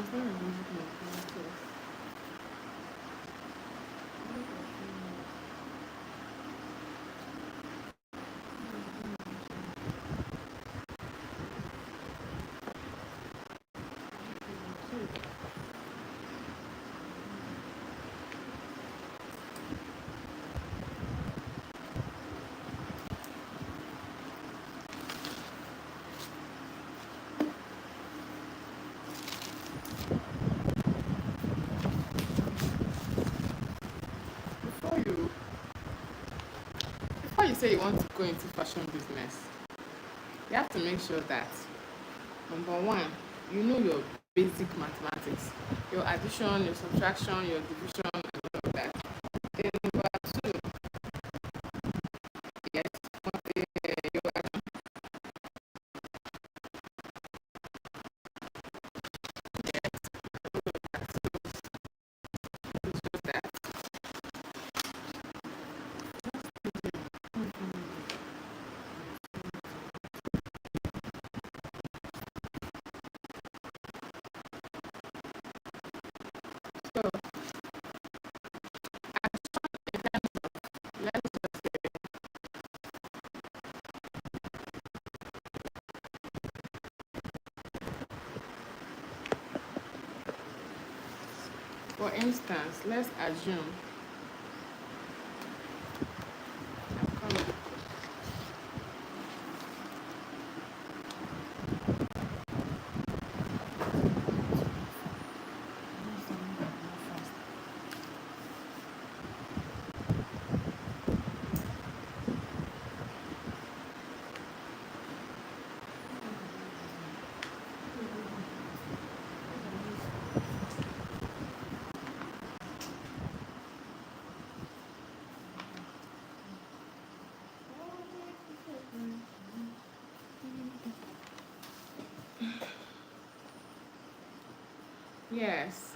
Before you before you say you want to go into fashion business, you have to make sure that number one, you know your basic mathematics, your addition, your subtraction, your division, and all of that. Then number two, yes, your addition that. So let's for instance, let's assume yes.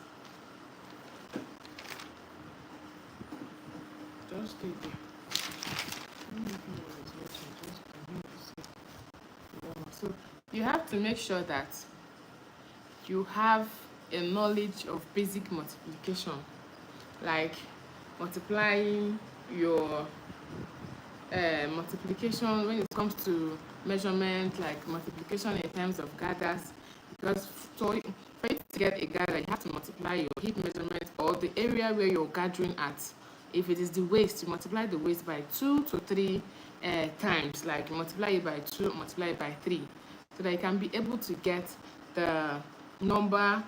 Just stay there. So you have to make sure that you have a knowledge of basic multiplication, like multiplying your multiplication when it comes to measurement, like multiplication in terms of gathers. Because for you to get a gather, you have to multiply your hip measurement or the area where you're gathering at. If it is the waist, you multiply the waist by 2 to 3 times, like multiply it by 2, multiply it by 3, so that you can be able to get the number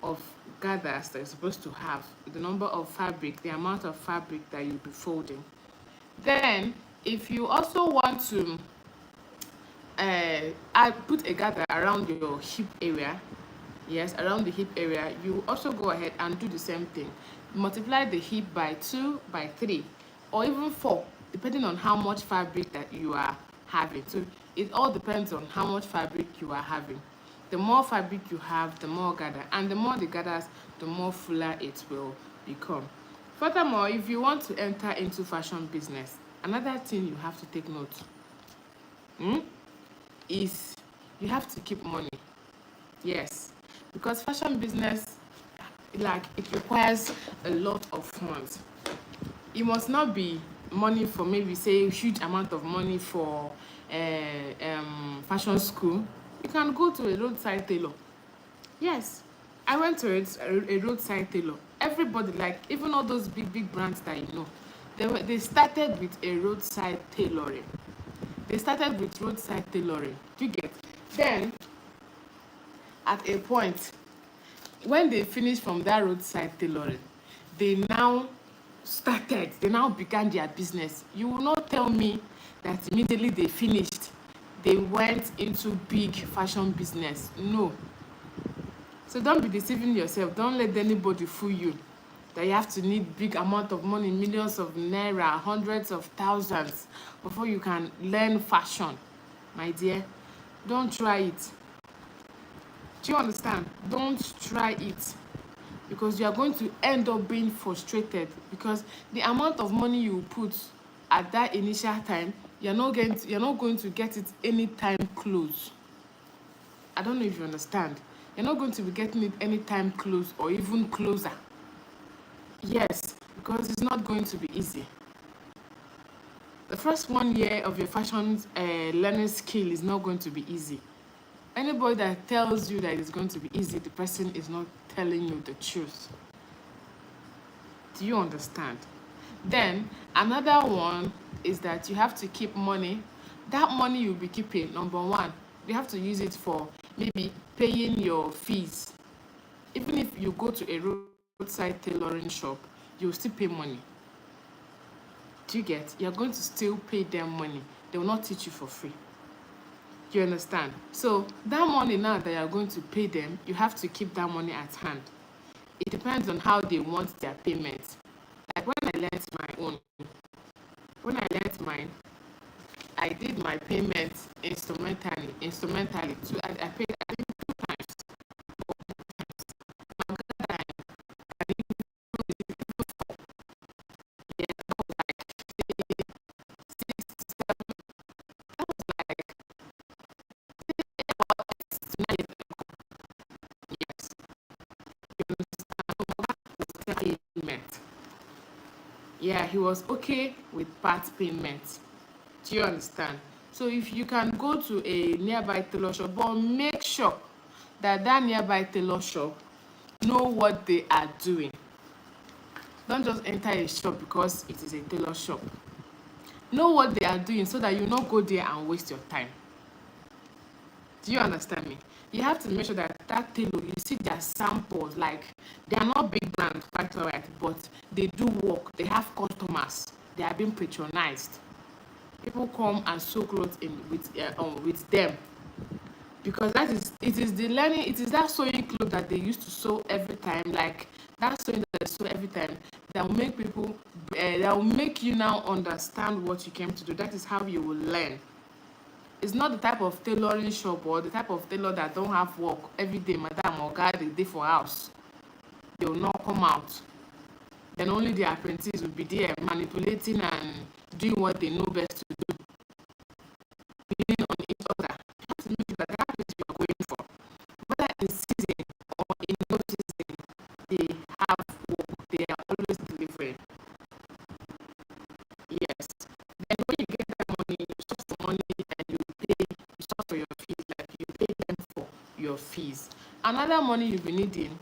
of gathers that you're supposed to have, the number of fabric, the amount of fabric that you'll be folding. Then, if you also want to I put a gather around your hip area, yes, around the hip area, you also go ahead and do the same thing. Multiply the hip by 2, by 3, or even 4, depending on how much fabric that you are having. So it all depends on how much fabric you are having. The more fabric you have, the more gather, and the more the gathers, the more fuller it will become. Furthermore, if you want to enter into fashion business, another thing you have to take note is you have to keep money. Yes, because fashion business, like, it requires a lot of funds. It must not be money for maybe say a huge amount of money for fashion school. You can go to a roadside tailor. Yes, I went to a roadside tailor. Everybody, like even all those big brands that you know, they started with a roadside tailoring. They started with roadside tailoring. Do you get? Then, at a point, when they finished from that roadside tailoring, they now they now began their business. You will not tell me that immediately they finished, they went into big fashion business. No. So don't be deceiving yourself. Don't let anybody fool you that you have to need big amount of money, millions of naira, hundreds of thousands before you can learn fashion. My dear, don't try it. Do you understand? Don't try it, because you are going to end up being frustrated, because the amount of money you put at that initial time, you're not going to get it anytime close. I don't know if you understand. You're not going to be getting it anytime close or even closer. Yes, because it's not going to be easy. The first 1 year of your fashion learning skill is not going to be easy. Anybody that tells you that it's going to be easy, the person is not telling you the truth. Do you understand? Then another one is that you have to keep money. That money you'll be keeping, number one, you have to use it for maybe paying your fees. Even if you go to a roadside tailoring shop, you'll still pay money. Do you get? You're going to still pay them money. They will not teach you for free. Do you understand? So that money now that you're going to pay them, you have to keep that money at hand. It depends on how they want their payment. Like when I learned my own, when I learned mine, I did my payment instrumentally too. I paid, I think, 2 times. I didn't yeah, that was like 6 to 7. That was like 9 years. You understand? Payment. Yeah, he was okay with part payment. Do you understand? So if you can go to a nearby tailor shop, but make sure that that nearby tailor shop know what they are doing. Don't just enter a shop because it is a tailor shop. Know what they are doing so that you not go there and waste your time. Do you understand me? You have to make sure that that tailor, you see their samples, like they are not big brands, quite alright, but they do work. They have customers. They are being patronized. People come and sew clothes in with them, because it is the learning, it is that sewing clothes that they used to sew every time, like that sewing that they sew every time, that will make people that will make you now understand what you came to do. That is how you will learn. It's not the type of tailoring shop or the type of tailor that don't have work every day, madam or guy the day for house. They will not come out. Then only the apprentice will be there manipulating and doing what they know best to do, leaning on each other. You have to make sure that that is what you are going for. Whether in season or in no season, they have work. They are always delivering. Yes. Then when you get that money, you source the money and you source for your fees, like you pay them for your fees. Another money you'll be needing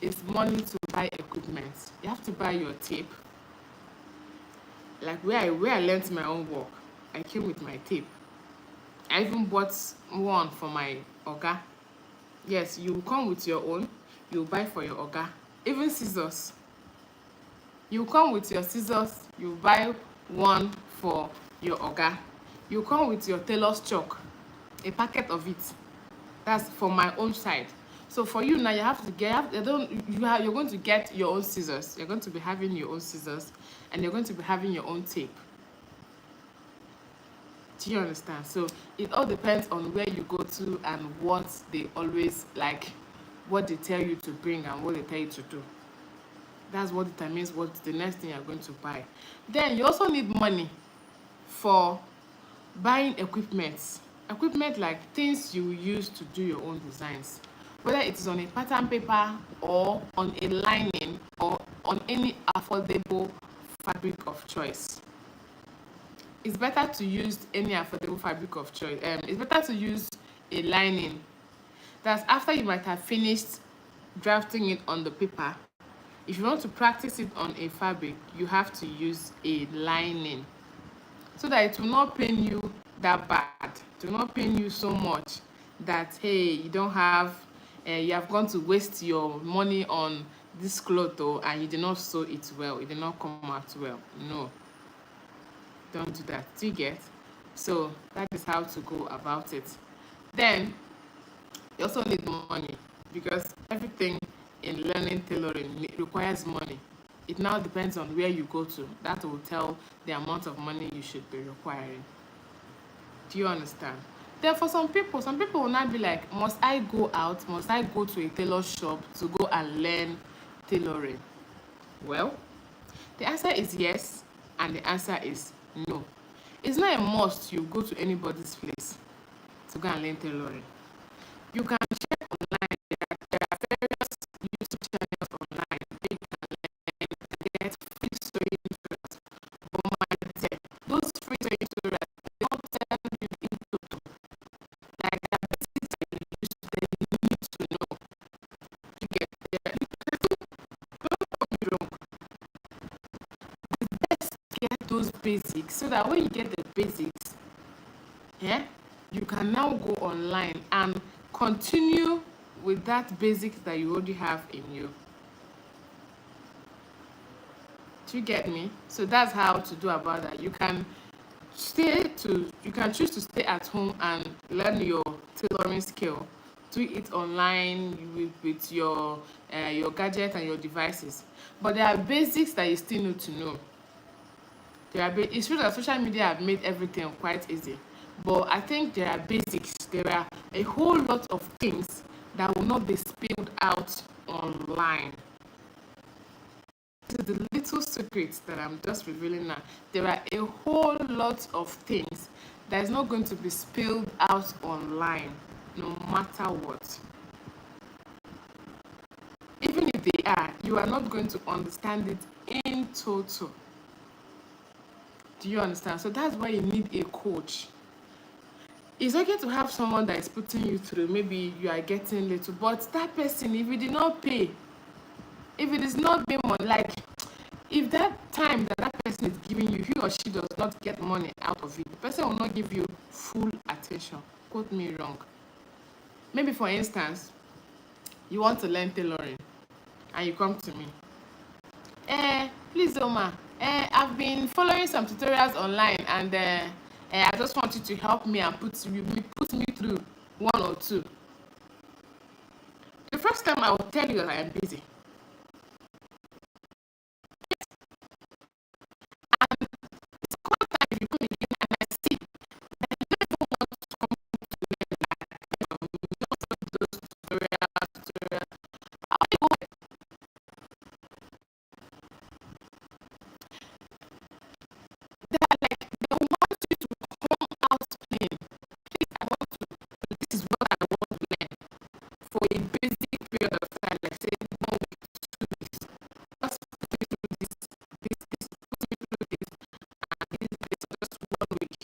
is money to buy equipment. You have to buy your tape. Like where I learned my own work, I came with my tape. I even bought one for my oga. Yes, you come with your own, you buy for your oga. Even scissors. You come with your scissors, you buy one for your oga. You come with your tailor's chalk, a packet of it. That's for my own side. So for you now, you have to get, you're going to get your own scissors. You're going to be having your own scissors, and you're going to be having your own tape. Do you understand? So it all depends on where you go to and what they always like, what they tell you to bring and what they tell you to do. That's what determines what the next thing you're going to buy. Then you also need money for buying equipment. Equipment like things you use to do your own designs. Whether it is on a pattern paper or on a lining or on any affordable fabric of choice. It's better to use any affordable fabric of choice. It's better to use a lining. That's after you might have finished drafting it on the paper. If you want to practice it on a fabric, you have to use a lining, so that it will not pain you that bad. It will not pain you so much that, hey, you don't have, you have gone to waste your money on this cloth, and you did not sew it well. It did not come out well. No, don't do that. Do you get? So that is how to go about it. Then you also need money, because everything in learning tailoring requires money. It now depends on where you go to. That will tell the amount of money you should be requiring. Do you understand? Then for some people will not be like, must I go out? Must I go to a tailor shop to go and learn tailoring? Well, the answer is yes, and the answer is no. It's not a must you go to anybody's place to go and learn tailoring. You can check online, there are channels online where you can get free sewing tutorials. But my dear, those free sewing tutorials, they don't tell you in total. Like there are basics that you need to know to get there. Don't get me wrong. Let's get those basics so that when you get the basics, yeah, you can now go online and continue with that basics that you already have in you. Do you get me? So that's how to do about that. You can choose to stay at home and learn your tailoring skill. Do it online with your gadget and your devices. But there are basics that you still need to know. It's true that social media have made everything quite easy, but I think there are basics. There are a whole lot of things that will not be spilled out online. This is the little secrets that I'm just revealing now. There are a whole lot of things that is not going to be spilled out online, no matter what. Even if they are, you are not going to understand it in total. Do you understand? So that's why you need a coach. It's okay to have someone that is putting you through. Maybe you are getting little, but that person, if you did not pay, if it is not being money, like if that time that person is giving you, he or she does not get money out of it, the person will not give you full attention. Quote me wrong. Maybe for instance, you want to learn tailoring and you come to me. Please Oma, I've been following some tutorials online and I just want you to help me and put me through one or two. The first time I will tell you that I am busy. And the second time you come again and I see that you don't even want to come to learn you don't follow those tutorials. How do you go? They want you to come out clean. Please, I want to. This is what I want to learn for a basic period of time, like say 1 week, 2 weeks. Just put me through this, put me through this, and this just 1 week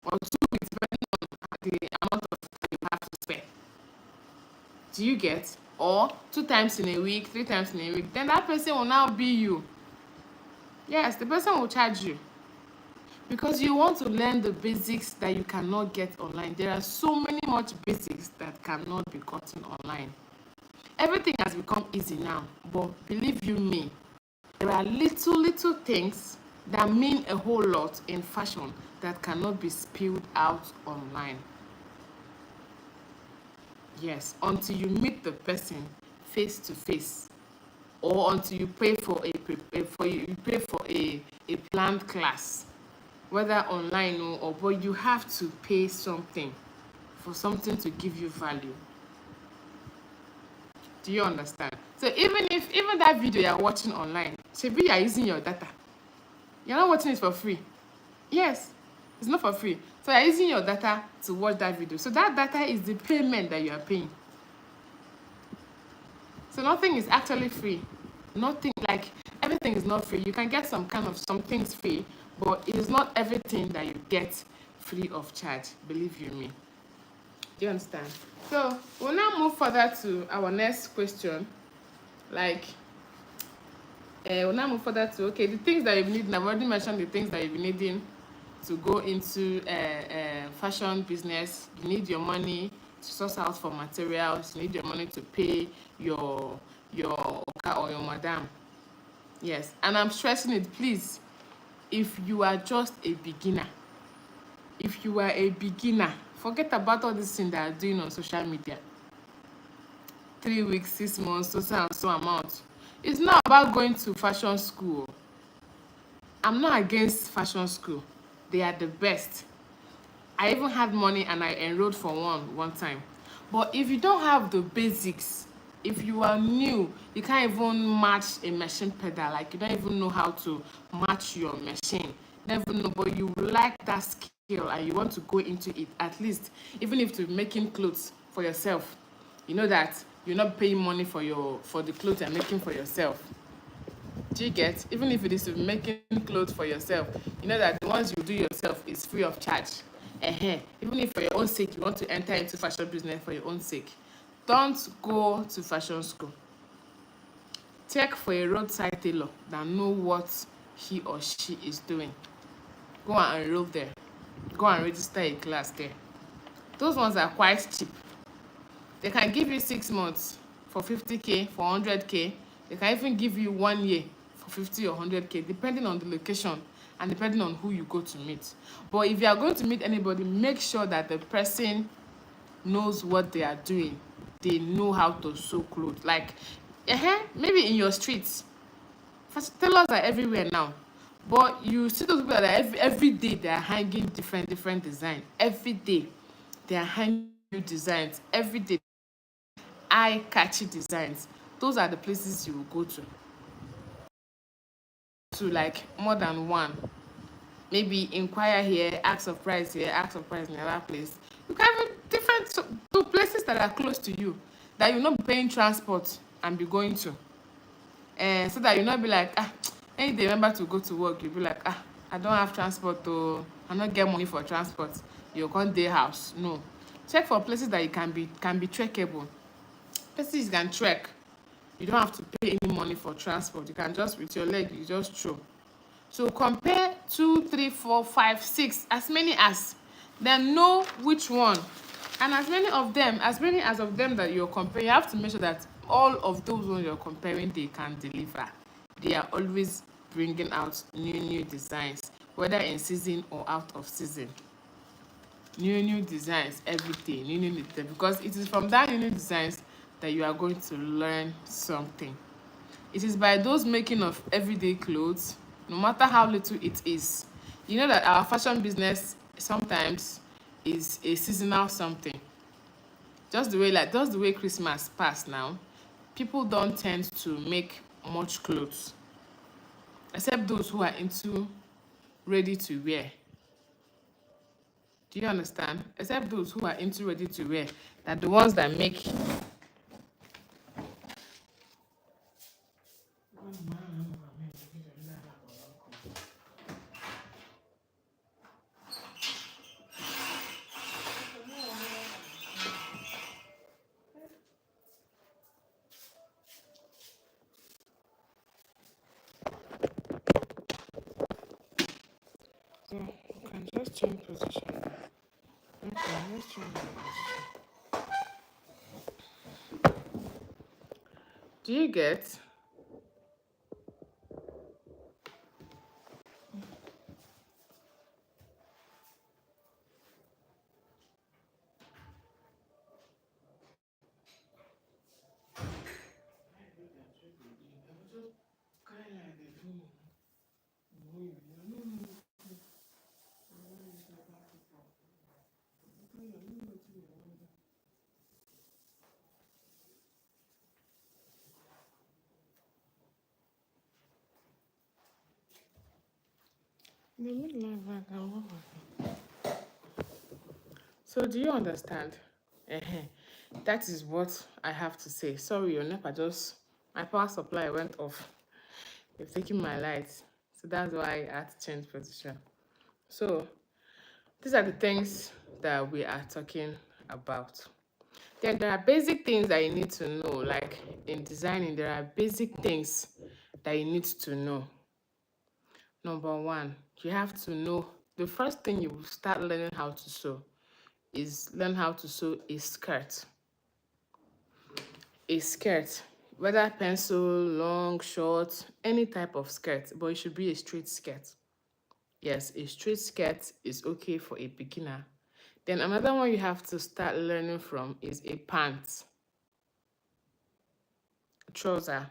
or 2 weeks, depending on the amount of time you have to spend. Do you get? Or 2 times in a week, 3 times in a week. Then that person will now be you. Yes, the person will charge you. Because you want to learn the basics that you cannot get online. There are so many much basics that cannot be gotten online. Everything has become easy now, but believe you me, there are little things that mean a whole lot in fashion that cannot be spilled out online. Yes, until you meet the person face to face, or until you pay for a planned class, whether online or but you have to pay something for something to give you value. Do you understand? So even that video you're watching online, maybe you're using your data. You're not watching it for free. Yes, it's not for free. So you're using your data to watch that video. So that data is the payment that you are paying. So nothing is actually free. Nothing, like everything is not free. You can get some things free, but it is not everything that you get free of charge. Believe you me. Do you understand? So we'll now move further to our next question. We'll now move further to the things that you need. I've already mentioned the things that you'll be needing to go into fashion business. You need your money to source out for materials. You need your money to pay your oga or your madam. Yes, and I'm stressing it, please. If you are just a beginner, forget about all these things that are doing on social media. 3 weeks, 6 months, so amount. It's not about going to fashion school. I'm not against fashion school. They are the best. I even had money and I enrolled for one time. But if you don't have the basics, if you are new, you can't even match a machine pedal. Like you don't even know how to match your machine. Never know, but you like that skill and you want to go into it, at least even if to making clothes for yourself. You know that you're not paying money for the clothes you're making for yourself. Do you get? Even if it is making clothes for yourself, you know that the ones you do yourself is free of charge. Even if for your own sake you want to enter into fashion business for your own sake, don't go to fashion school. Check for a roadside tailor that know what he or she is doing. Go and enroll there. Go and register a class there. Those ones are quite cheap. They can give you 6 months for 50K, for 100K. They can even give you 1 year for 50 or 100K, depending on the location and depending on who you go to meet. But if you are going to meet anybody, make sure that the person knows what they are doing. They know how to sew clothes. Like, maybe in your streets, tailors are everywhere now. But you see those people that are every day they are hanging different design. Every day they are hanging new designs. Every day eye-catchy designs. Those are the places you will go to like more than one. Maybe inquire here, ask of price here, ask of price in another place. You can have different two places that are close to you that you'll not be paying transport and be going to. So that you'll not be like, any day remember to go to work, you'll be like, I don't have transport, to I not get money for transport. You'll come day house. No. Check for places that you can be trackable. Places you can trek. You don't have to pay any money for transport. You can just, with your leg, you just throw. So compare 2, 3, 4, 5, 6, as many as, then know which one. And as many of them that you're comparing, you have to make sure that all of those ones you're comparing, they can deliver. They are always bringing out new designs, whether in season or out of season. New designs every day, new designs, because it is from that new designs that you are going to learn something. It is by those making of everyday clothes, no matter how little it is. You know that our fashion business sometimes is a seasonal something. Just the way Christmas passed now, people don't tend to make much clothes, except those who are into ready to wear. Do you understand? Except those who are into ready to wear, that the ones that make. So you can just change position. Okay, let's change position. Do you get? So do you understand? That is what I have to say. Sorry, your NEPA my power supply went off. You've taken my lights. So that's why I had to change position. So these are the things that we are talking about. Then there are basic things that you need to know. Like in designing, there are basic things that you need to know. Number one, you have to know, the first thing you will start learning how to sew is learn how to sew a skirt. A skirt, whether pencil, long, short, any type of skirt, but it should be a straight skirt. Yes, a straight skirt is okay for a beginner. Then another one you have to start learning from is a pant. Trouser.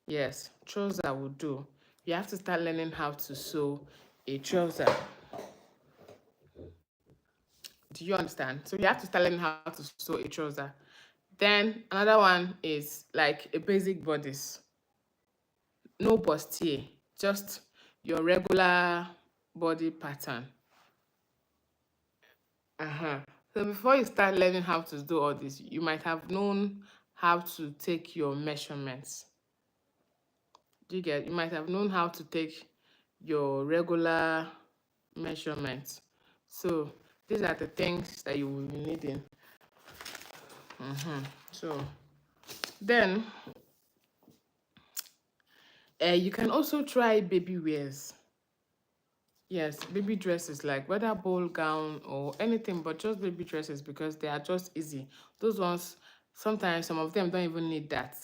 Yes, trouser will do. You have to start learning how to sew a trouser. Do you understand? So you have to start learning how to sew a trouser. Then another one is like a basic bodice. No bustier, just your regular body pattern. So before you start learning how to do all this, you might have known how to take your measurements. Do you get? You might have known how to take your regular measurements. So these are the things that you will be needing. So then you can also try baby wears. Yes, baby dresses, like whether ball gown or anything, but just baby dresses because they are just easy. Those ones, sometimes some of them don't even need that.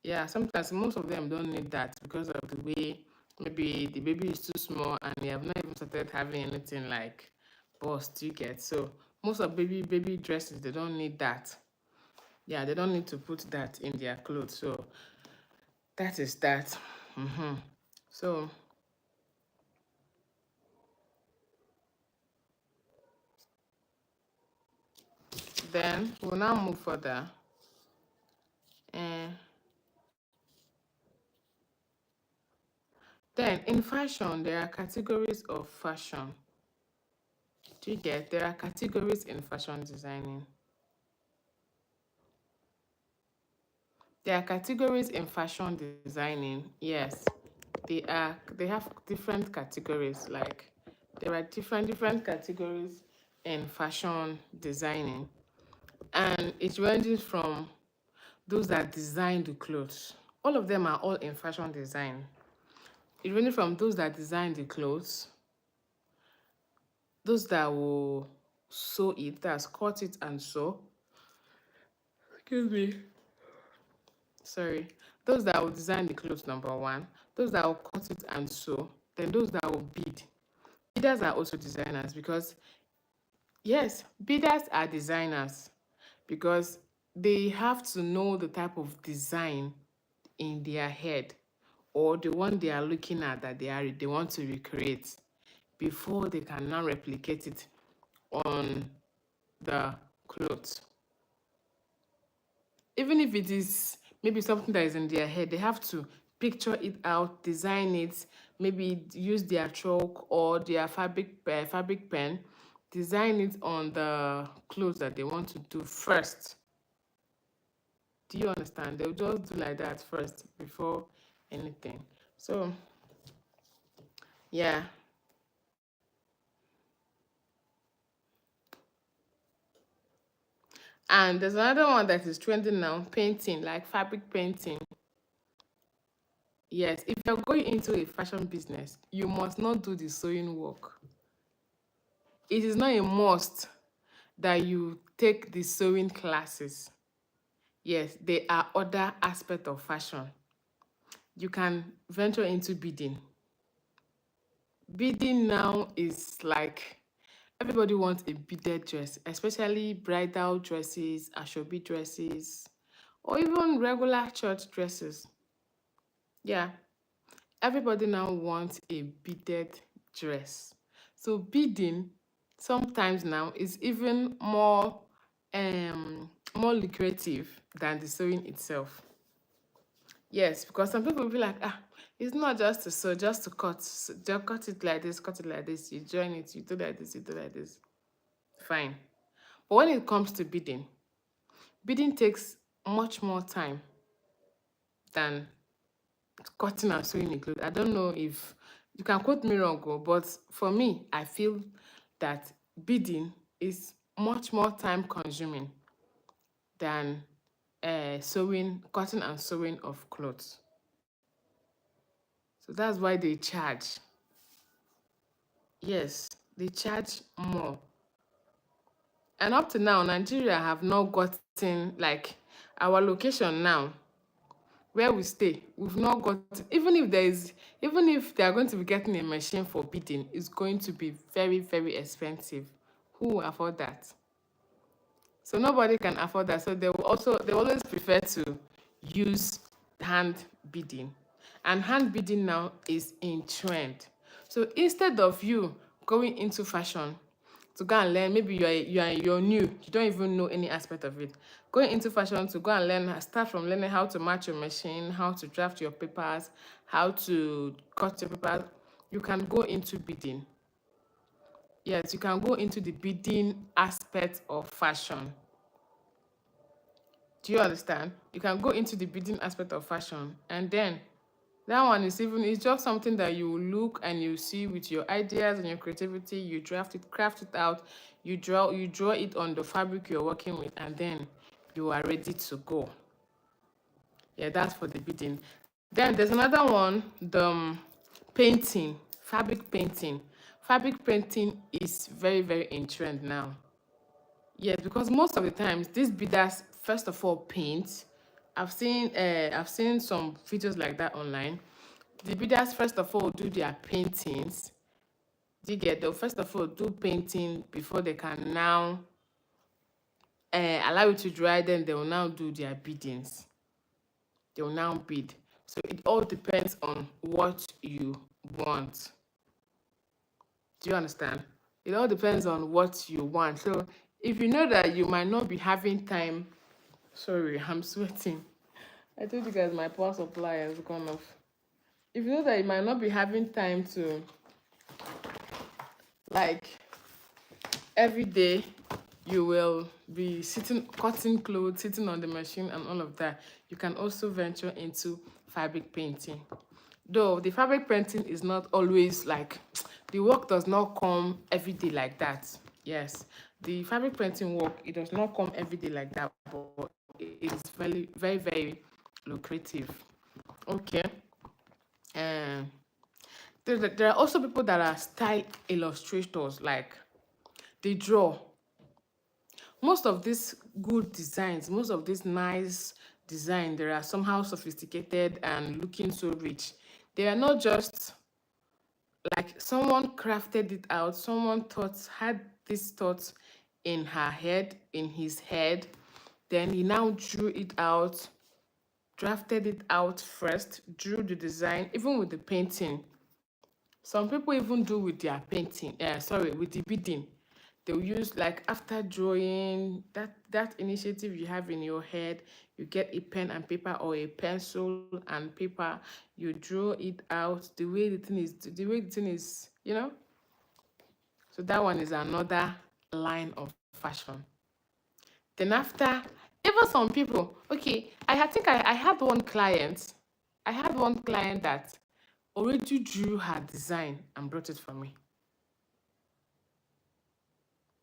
Yeah, sometimes most of them don't need that because of the way maybe the baby is too small and they have not even started having anything like bust, you get. So most of baby dresses, they don't need that. Yeah, they don't need to put that in their clothes. So that is that. So then we'll now move further. And then in fashion, there are categories of fashion. Do you get? There are categories in fashion designing. There are categories in fashion designing. Yes, they have different categories. Like there are different categories in fashion designing, and it ranges from those that design the clothes. All of them are all in fashion design. It ranges from those that design the clothes, those that will sew it, that's cut it and sew. Excuse me. Sorry. Those that will design the clothes, number one. Those that will cut it and sew. Then those that will bead. Bidders are also designers because, yes, bidders are designers because they have to know the type of design in their head or the one they are looking at that they want to recreate before they can now replicate it on the clothes. Even if it is maybe something that is in their head, they have to picture it out, design it, maybe use their chalk or their fabric pen, design it on the clothes that they want to do first. Do you understand? They'll just do like that first before anything. So yeah. And there's another one that is trending now, painting, like fabric painting. Yes, if you're going into a fashion business, you must not do the sewing work. It is not a must that you take the sewing classes. Yes, there are other aspects of fashion. You can venture into beading. Beading now is like everybody wants a beaded dress, especially bridal dresses, ashobi dresses, or even regular church dresses. Yeah, everybody now wants a beaded dress. So beading sometimes now is even more lucrative than the sewing itself. Yes, because some people will be like, it's not just to sew, just to cut. Just cut it like this, cut it like this. You join it, you do like this, you do like this. Fine. But when it comes to beading, beading takes much more time than cutting and sewing a clothes. I don't know if you can quote me wrong, but for me, I feel that beading is much more time consuming than sewing, cutting and sewing of clothes. So that's why they charge. Yes, they charge more. And up to now, Nigeria have not gotten like our location now where we stay. We've not got even if they are going to be getting a machine for beading, it's going to be very expensive. Who will afford that? So nobody can afford that. So they always prefer to use hand beading. And hand beading now is in trend. So instead of you going into fashion to go and learn, maybe you're new, you don't even know any aspect of it. Going into fashion to go and learn, start from learning how to match your machine, how to draft your papers, how to cut your papers, you can go into beading. Yes, you can go into the beading aspect of fashion. Do you understand? You can go into the bidding aspect of fashion, and then that one is even, it's just something that you look and you see with your ideas and your creativity, you draft it, craft it out, you draw it on the fabric you're working with, and then you are ready to go. Yeah, that's for the bidding. Then there's another one, the painting, fabric painting. Fabric painting is very, very in trend now. Yes, because most of the times these bidders first of all paint. I've seen some videos like that online. The bidders first of all do their paintings. Do you get? They'll first of all do painting before they can now allow it to dry. Then they will now do their biddings. They will now bid. So it all depends on what you want. Do you understand? It all depends on what you want. So if you know that you might not be having time, sorry, I'm sweating. I told you guys my power supply has gone off. If you know that you might not be having time to, like, every day you will be sitting cutting clothes, sitting on the machine and all of that, you can also venture into fabric painting. Though the fabric painting is not always like, the work does not come every day like that. Yes, the fabric painting work, it does not come every day like that, but it is very, very, very lucrative. Okay. um there are also people that are style illustrators, like they draw. Most of these good designs, most of these nice design, they are somehow sophisticated and looking so rich. They are not just like someone crafted it out, someone had this thought in her head, in his head, then he now drew it out, drafted it out first, drew the design, even with the painting. Some people even do with their painting, with the bidding. They'll use, like, after drawing that initiative you have in your head, you get a pen and paper or a pencil and paper, you draw it out the way the thing is. So that one is another line of fashion. Then after, even some people, okay, I had one client. I had one client that already drew her design and brought it for me.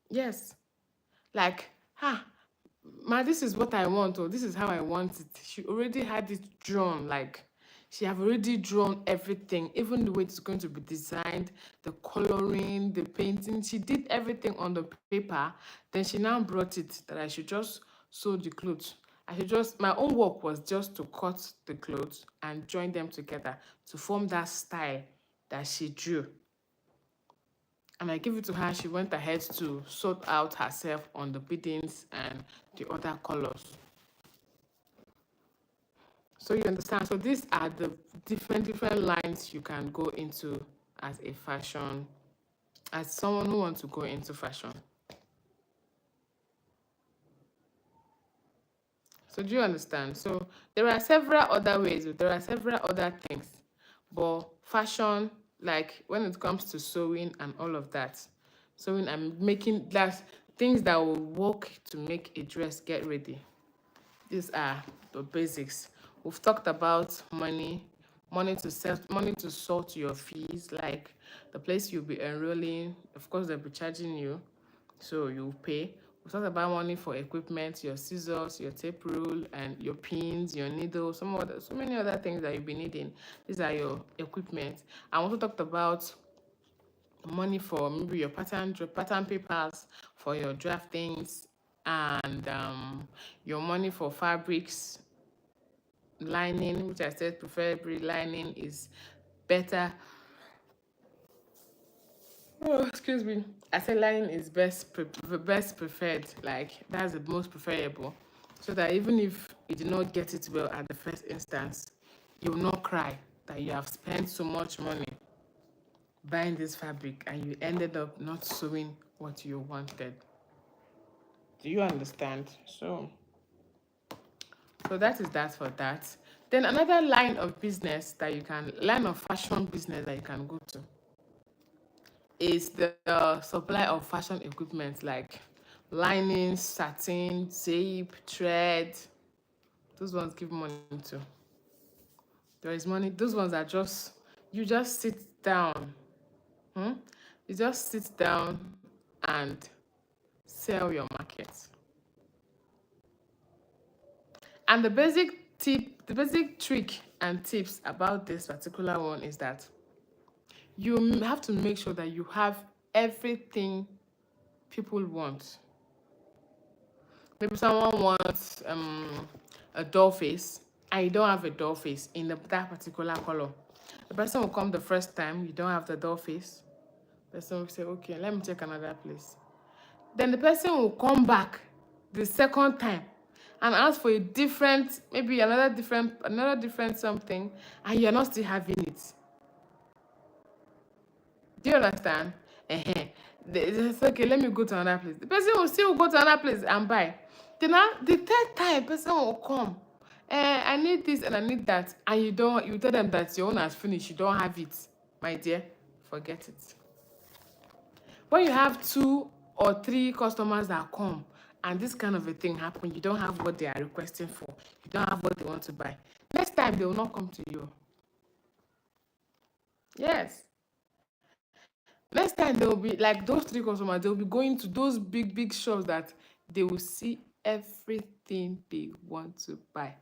Yes. Like, ma, this is what I want, or this is how I want it. She already had it drawn, like, she have already drawn everything, even the way it's going to be designed, the coloring, the painting. She did everything on the paper. Then she now brought it that I should just sew the clothes. My own work was just to cut the clothes and join them together to form that style that she drew. And I gave it to her. She went ahead to sort out herself on the biddings and the other colors. So you understand? So these are the different lines you can go into as a fashion, as someone who wants to go into fashion. So do you understand? So there are several other ways, there are several other things, but fashion, like when it comes to sewing and all of that, sewing and making that things that will work to make a dress get ready. These are the basics. We've talked about money to sort your fees, like the place you'll be enrolling. Of course, they'll be charging you, so you pay. We talked about money for equipment, your scissors, your tape rule, and your pins, your needles, so many other things that you'll be needing. These are your equipment. I also talked about money for maybe your pattern papers, for your draftings, and your money for fabrics, lining, which I said preferably lining is better. Oh, excuse me. I said lining is best preferred. Like, that's the most preferable, so that even if you did not get it well at the first instance, you will not cry that you have spent so much money buying this fabric and you ended up not sewing what you wanted. Do you understand? So that is that for that. Then another line of fashion business that you can go to is the supply of fashion equipment, like lining, satin, tape, thread. Those ones give money too. There is money. Those ones are just, you just sit down. Hmm? You just sit down and sell your market. And the basic tip, the basic trick and tips about this particular one is that you have to make sure that you have everything people want. Maybe someone wants a doll face and you don't have a doll face in that particular color. The person will come the first time, you don't have the doll face. The person will say, okay, let me check another place. Then the person will come back the second time and ask for a different, maybe another different something, and you're not still having it. Do you understand? It's okay, let me go to another place. The person will still go to another place and buy. Then the third time, person will come. I need this and I need that. And you tell them that your own has finished, you don't have it. My dear, forget it. When you have 2 or 3 customers that come and this kind of a thing happen, you don't have what they are requesting for, you don't have what they want to buy. Next time, they will not come to you. Yes. Next time, they will be like those 3 customers, they will be going to those big shops that they will see everything they want to buy.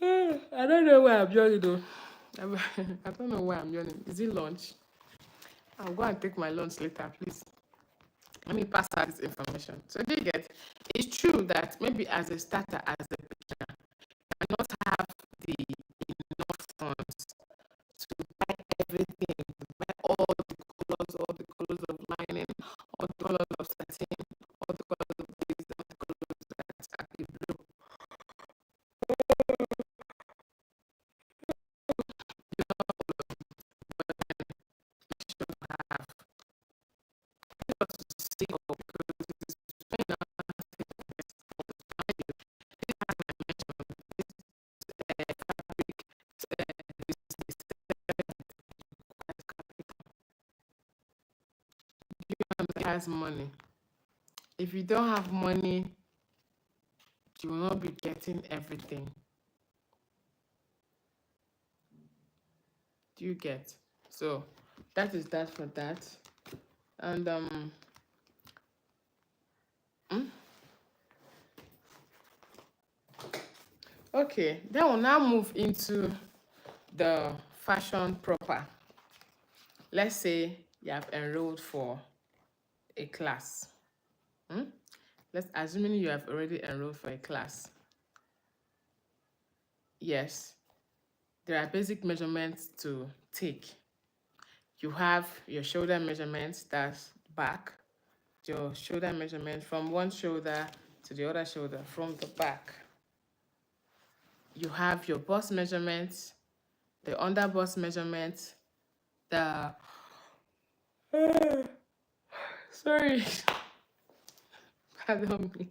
I don't know why I'm yawning though. I don't know why I'm yawning. Is it lunch? I'll go and take my lunch later, please. Let me pass out this information. So do you get? It's true that maybe as a starter, as a beginner, you cannot have the enough funds to buy everything, to buy all the colors of lining, all the colors of satin, all the colors of this, all the colors that are blue. You know, but then you should have to see up because it's when I has money. If you don't have money, you will not be getting everything. Do you get? So that is that for that. And okay, then we'll now move into the fashion proper. Let's say you have enrolled for a class. Let's assuming you have already enrolled for a class. Yes, there are basic measurements to take. You have your shoulder measurements, that's back, your shoulder measurement from one shoulder to the other shoulder from the back. You have your bust measurements, the under bust measurements, the sorry, pardon me.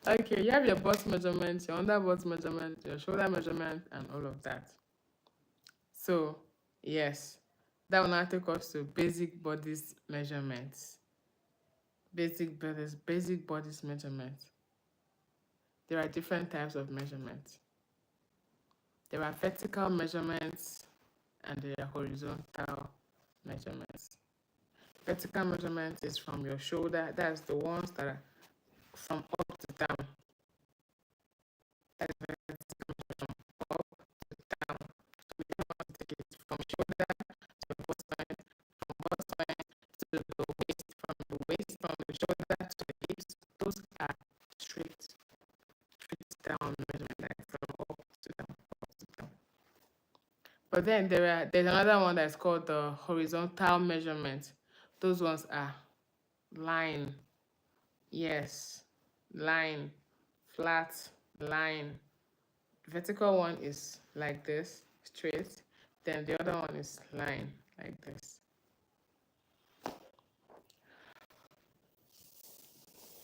Okay, you have your bust measurement, your under bust measurement, your shoulder measurement, and all of that. So, yes, that will now take us to basic bodies measurements. Basic bodies measurements. There are different types of measurements. There are vertical measurements and there are horizontal measurements. Vertical measurement is from your shoulder. That's the ones that are from up to down. That is vertical measurement from up to down. So we don't want to take it from shoulder to the waistline, from waistline to the waist, from the waist, from the shoulder to the hips. Those are straight down measurement, like from up to down, up to down. But then there's another one that's called the horizontal measurement. Those ones are line, yes, line, flat, line. Vertical one is like this, straight. Then the other one is line, like this.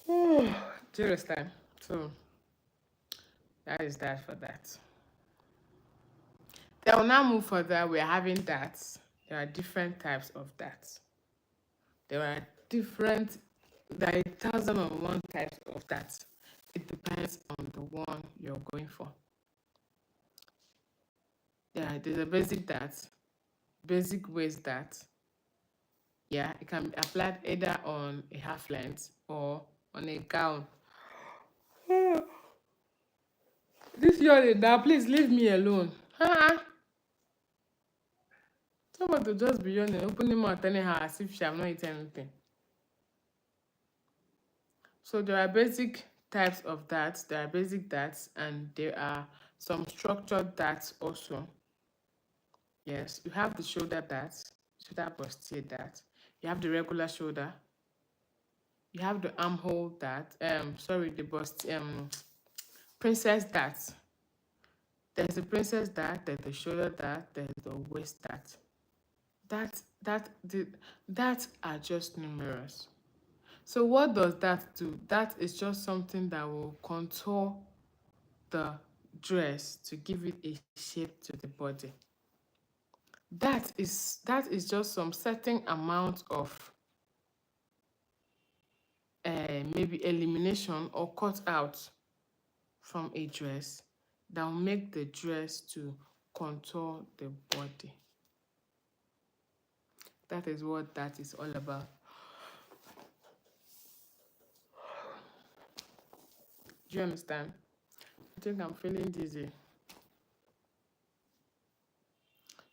Do you understand? So that is that for that. Then we'll now move further. We're having DATs. There are different types of DATs. There are 1,001 types of DATs. It depends on the one you're going for. Yeah, there's a basic that, basic waist that. Yeah, it can be applied either on a half length or on a gown. This yawning now, please leave me alone. Someone to just be yawning, opening mouth anyhow as if she have not eaten anything. So there are basic types of darts, there are basic darts, and there are some structured darts also. Yes, you have the shoulder dart, shoulder bustier dart. You have the regular shoulder. You have the armhole dart. Sorry, the bust princess dart. There's the princess dart, there's the shoulder dart, there's the waist dart. That are just numerous. So what does that do? That is just something that will contour the dress to give it a shape to the body. That is just some certain amount of maybe elimination or cut out from a dress that will make the dress to contour the body. That is what that is all about. Do you understand? I think I'm feeling dizzy.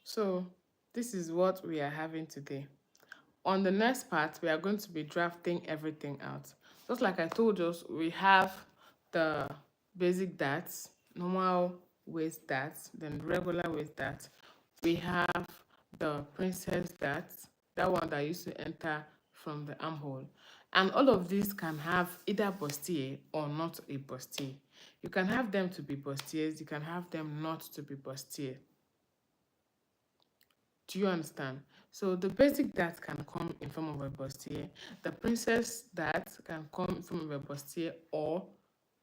So this is what we are having today. On the next part, we are going to be drafting everything out. Just like I told us, we have the basic darts, normal waist darts, then regular waist darts. We have the princess darts, that one that used to enter from the armhole. And all of these can have either bustier or not a bustier. You can have them to be bustiers, you can have them not to be bustier. Do you understand? So the basic dart can come in form of a bustier. The princess dart can come in form of a bustier or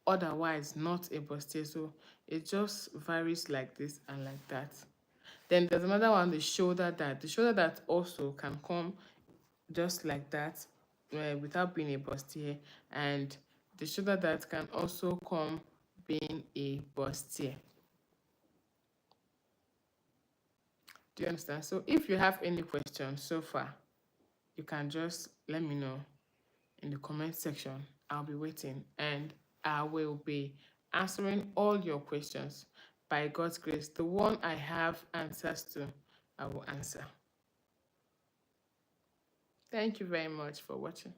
otherwise not a bustier. So it just varies like this and like that. Then there's another one, the shoulder dart. The shoulder dart also can come just like that without being a bustier. And the shoulder dart can also come being a bustier. Do you understand? So if you have any questions so far, you can just let me know in the comment section. I'll be waiting and I will be answering all your questions by God's grace. The one I have answers to, I will answer. Thank you very much for watching.